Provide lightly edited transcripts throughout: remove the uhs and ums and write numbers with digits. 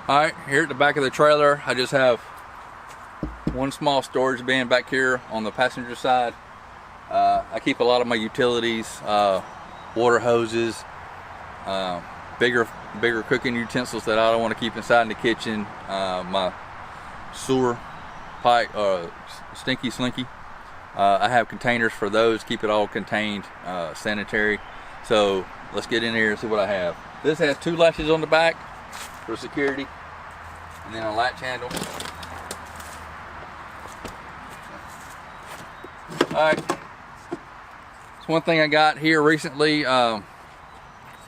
Alright, here at the back of the trailer, I just have one small storage bin back here on the passenger side. I keep a lot of my utilities, water hoses, bigger cooking utensils that I don't want to keep inside in the kitchen, my sewer pipe, stinky slinky. I have containers for those, keep it all contained, sanitary. So let's get in here and see what I have. This has 2 latches on the back for security, and then a latch handle. Alright, it's one thing I got here recently, and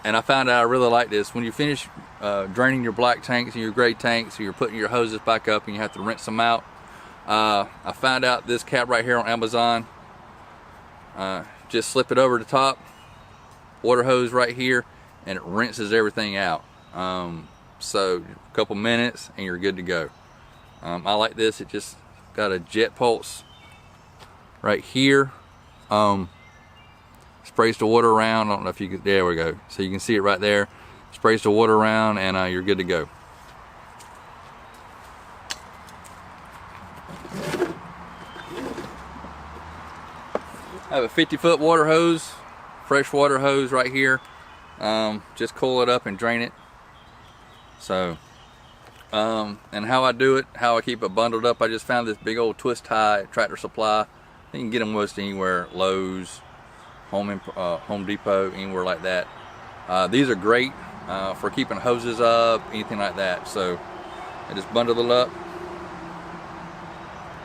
I found out I really like this. When you finish draining your black tanks and your gray tanks, so you're putting your hoses back up and you have to rinse them out, I found out this cap right here on Amazon. Just slip it over the top, water hose right here, and it rinses everything out. So a couple minutes and you're good to go. I like this. It just got a jet pulse right here. Sprays the water around. I don't know if you can, there we go. So you can see it right there. Sprays the water around and you're good to go. I have a 50-foot water hose, fresh water hose right here. Just coil it up and drain it. So, and how I do it, how I keep it bundled up, I just found this big old twist tie at Tractor Supply. You can get them most anywhere, Lowe's, Home Depot, anywhere like that. These are great for keeping hoses up, anything like that. So I just bundle it up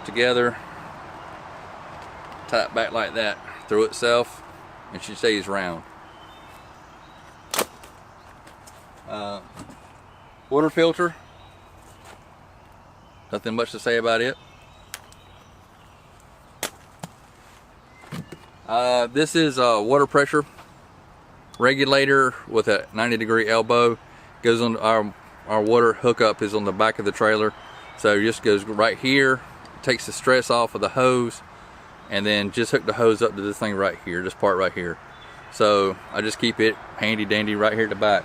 together, tie it back like that through itself, and she stays round. Water filter, nothing much to say about it. This is a water pressure regulator with a 90-degree elbow. Goes on our water hookup is on the back of the trailer, so it just goes right here, takes the stress off of the hose, and then just hook the hose up to this thing right here, this part right here. So I just keep it handy dandy right here at the back.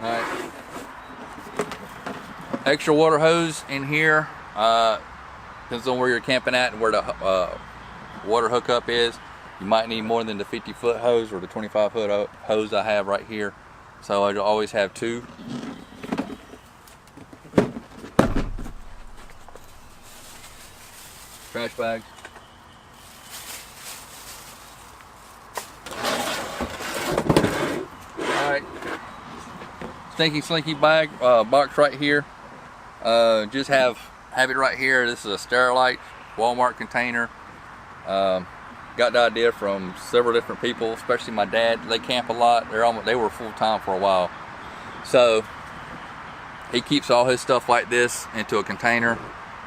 Alright, extra water hose in here. Depends on where you're camping at and where the water hookup is. You might need more than the 50-foot hose or the 25-foot hose I have right here. So I always have 2. Trash bags. Alright. Stinky Slinky bag, box right here. Just have it right here. This is a Sterilite Walmart container. Got the idea from several different people, especially my dad. They camp a lot. They were full-time for a while. So he keeps all his stuff like this into a container.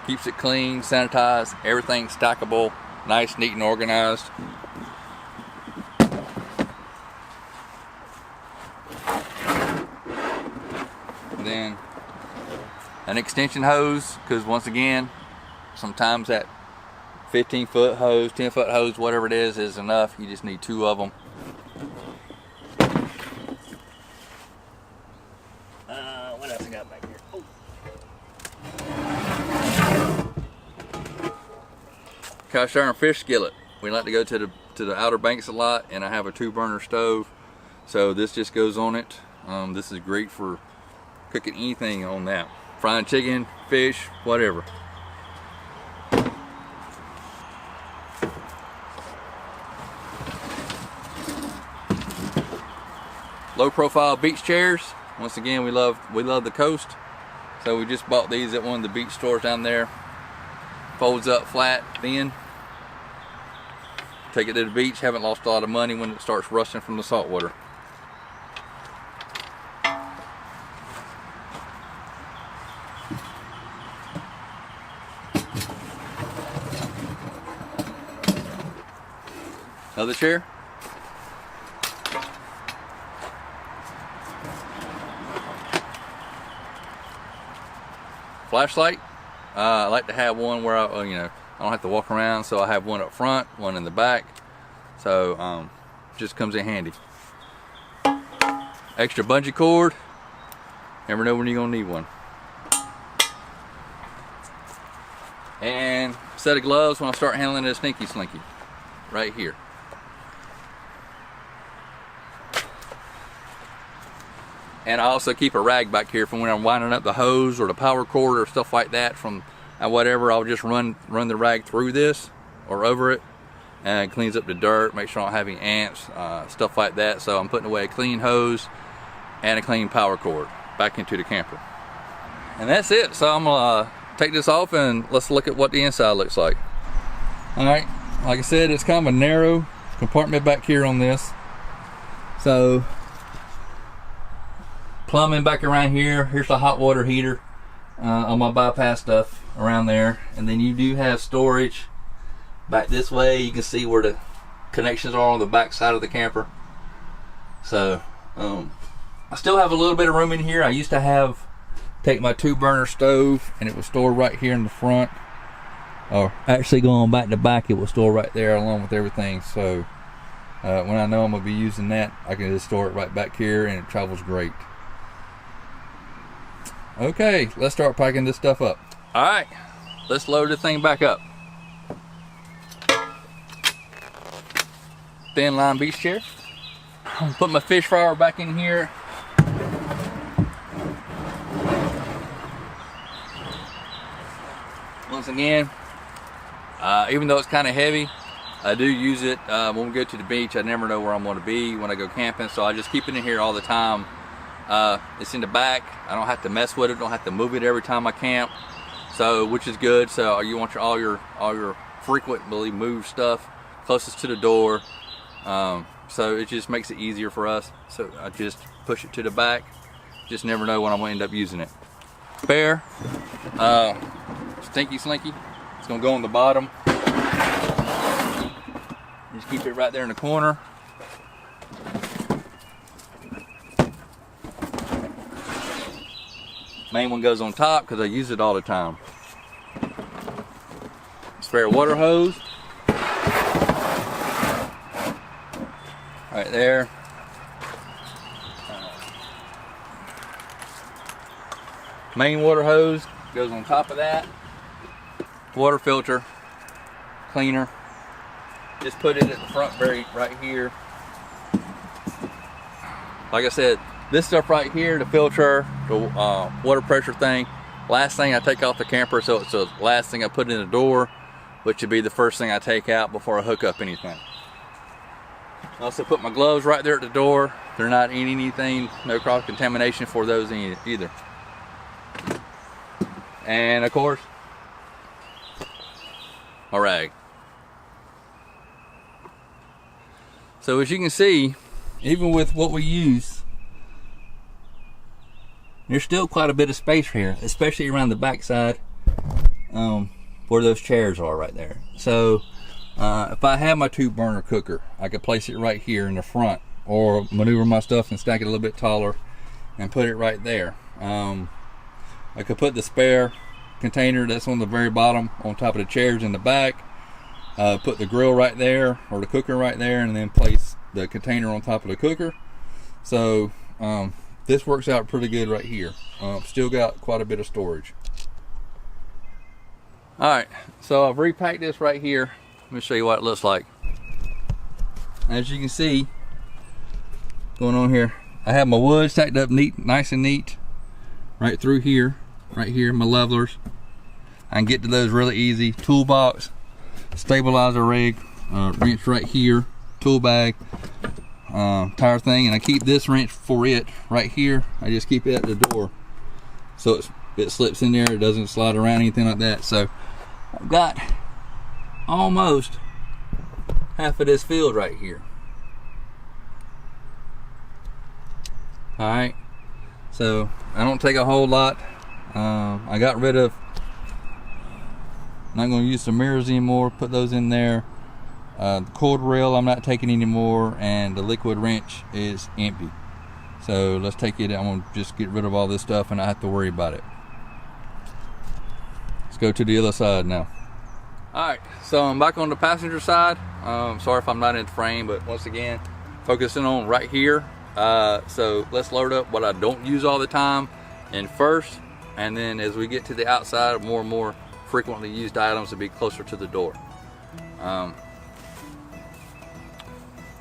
Keeps it clean, sanitized, everything stackable, nice, neat, and organized. And then an extension hose, because once again, sometimes that 15-foot hose, 10-foot hose, whatever it is enough. You just need 2 of them. What else I got back here? Oh. Cast iron fish skillet. We like to go to the Outer Banks a lot, and I have a 2-burner stove, so this just goes on it. This is great for cooking anything on that. Frying chicken, fish, whatever. Low profile beach chairs. Once again, we love the coast, so we just bought these at one of the beach stores down there. Folds up flat, thin. Take it to the beach. Haven't lost a lot of money when it starts rusting from the salt water. Another chair. Flashlight. I like to have one where I don't have to walk around, so I have one up front, one in the back. So just comes in handy. extra bungee cord. Never know when you're gonna need one. And a set of gloves when I start handling this Stinky Slinky, right here. And I also keep a rag back here for when I'm winding up the hose or the power cord or stuff like that from whatever. I'll just run the rag through this or over it, and it cleans up the dirt, make sure I don't have any ants, stuff like that. So I'm putting away a clean hose and a clean power cord back into the camper. And that's it. So I'm gonna take this off and let's look at what the inside looks like. All right, like I said, it's kind of a narrow compartment back here on this. So plumbing back around here. Here's the hot water heater on my bypass stuff around there. And then you do have storage back this way. You can see where the connections are on the back side of the camper. So I still have a little bit of room in here. I used to take my 2-burner stove, and it was stored right here in the front. Or actually going back to back, it was stored right there along with everything. So when I know I'm gonna be using that, I can just store it right back here, and it travels great. Okay, let's start packing this stuff up. All right, let's load this thing back up. Thin line beach chair. I'm gonna put my fish fryer back in here. Once again, even though it's kind of heavy, I do use it when we go to the beach. I never know where I'm going to be when I go camping, so I just keep it in here all the time. It's in the back. I don't have to mess with it. Don't have to move it every time I camp. So, which is good. So you want all your frequently moved stuff closest to the door. So it just makes it easier for us. So I just push it to the back. Just never know when I'm going to end up using it. Spare Stinky Slinky. It's going to go on the bottom. Just keep it right there in the corner. Main one goes on top because I use it all the time. Spare water hose. Right there. Main water hose goes on top of that. Water filter, cleaner. Just put it at the front right here. Like I said, this stuff right here, the filter, the water pressure thing, last thing I take off the camper, so it's the last thing I put in the door, which would be the first thing I take out before I hook up anything. I also put my gloves right there at the door. They're not in anything, no cross-contamination for those either. And of course, my rag. So as you can see, even with what we use, there's still quite a bit of space here, especially around the backside where those chairs are right there. So if I had my 2-burner cooker, I could place it right here in the front, or maneuver my stuff and stack it a little bit taller and put it right there. I could put the spare container that's on the very bottom on top of the chairs in the back, put the grill right there or the cooker right there, and then place the container on top of the cooker. So this works out pretty good right here. Still got quite a bit of storage. Alright, so I've repacked this right here. Let me show you what it looks like. As you can see, going on here, I have my wood stacked up neat, nice and neat, right through here, my levelers. I can get to those really easy. Toolbox, stabilizer rig, wrench right here, tool bag, tire thing, and I keep this wrench for it right here. I just keep it at the door, so it slips in there. It doesn't slide around, anything like that. So I've got almost half of this field right here. All right, so I don't take a whole lot. I got rid of, not going to use some mirrors anymore, put those in there. The cord rail I'm not taking anymore, and the liquid wrench is empty. So let's take it. I'm going to just get rid of all this stuff and not have to worry about it. Let's go to the other side now. Alright, so I'm back on the passenger side. Sorry if I'm not in the frame, but once again, focusing on right here So let's load up what I don't use all the time in first, and then as we get to the outside, more and more frequently used items to be closer to the door.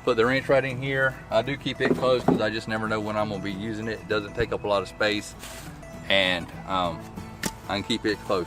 Put the wrench right in here. I do keep it closed because I just never know when I'm gonna be using it. It doesn't take up a lot of space, and I can keep it close.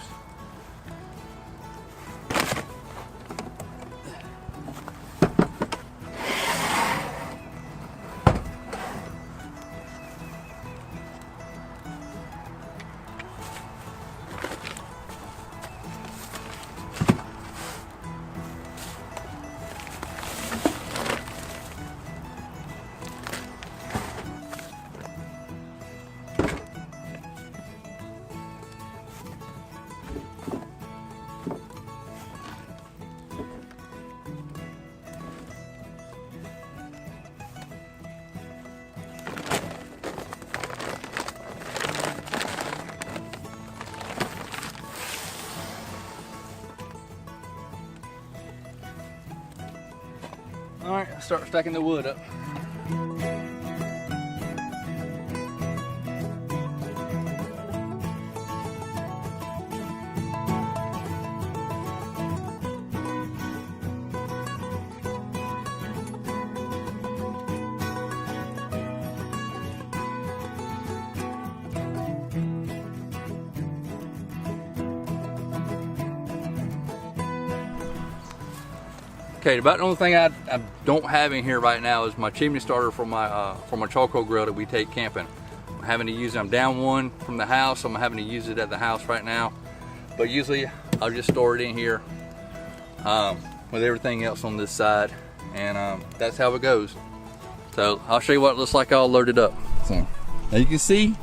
All right, I'll start stacking the wood up. Okay, about the only thing I don't have in here right now is my chimney starter for my charcoal grill that we take camping. I'm having to use it. I'm down one from the house, so I'm having to use it at the house right now. But usually I'll just store it in here with everything else on this side, and that's how it goes. So I'll show you what it looks like all loaded up. So as you can see,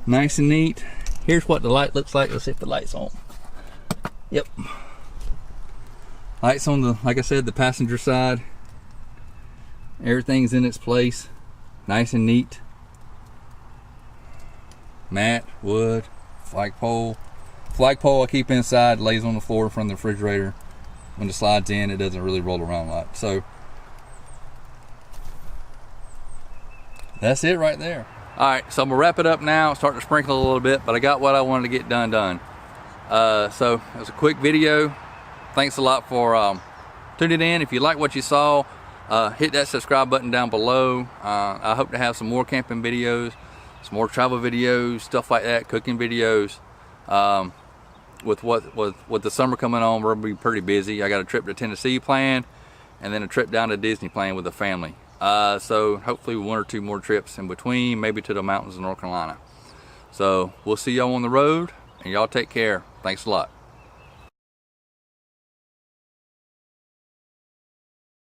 nice and neat. Here's what the light looks like. Let's see if the light's on. Yep. Lights on the, like I said, the passenger side. Everything's in its place, nice and neat. Mat, wood, flagpole. Flagpole I keep inside, lays on the floor in front of the refrigerator. When it slides in, it doesn't really roll around a lot. So that's it right there. All right, so I'm gonna wrap it up now. Start to sprinkle a little bit, but I got what I wanted to get done. So it was a quick video. Thanks a lot for tuning in. If you like what you saw, hit that subscribe button down below. I hope to have some more camping videos, some more travel videos, stuff like that, cooking videos. With the summer coming on, we're gonna be pretty busy. I got a trip to Tennessee planned, and then a trip down to Disney planned with the family. So hopefully one or two more trips in between, maybe to the mountains of North Carolina. So we'll see y'all on the road, and y'all take care. Thanks a lot.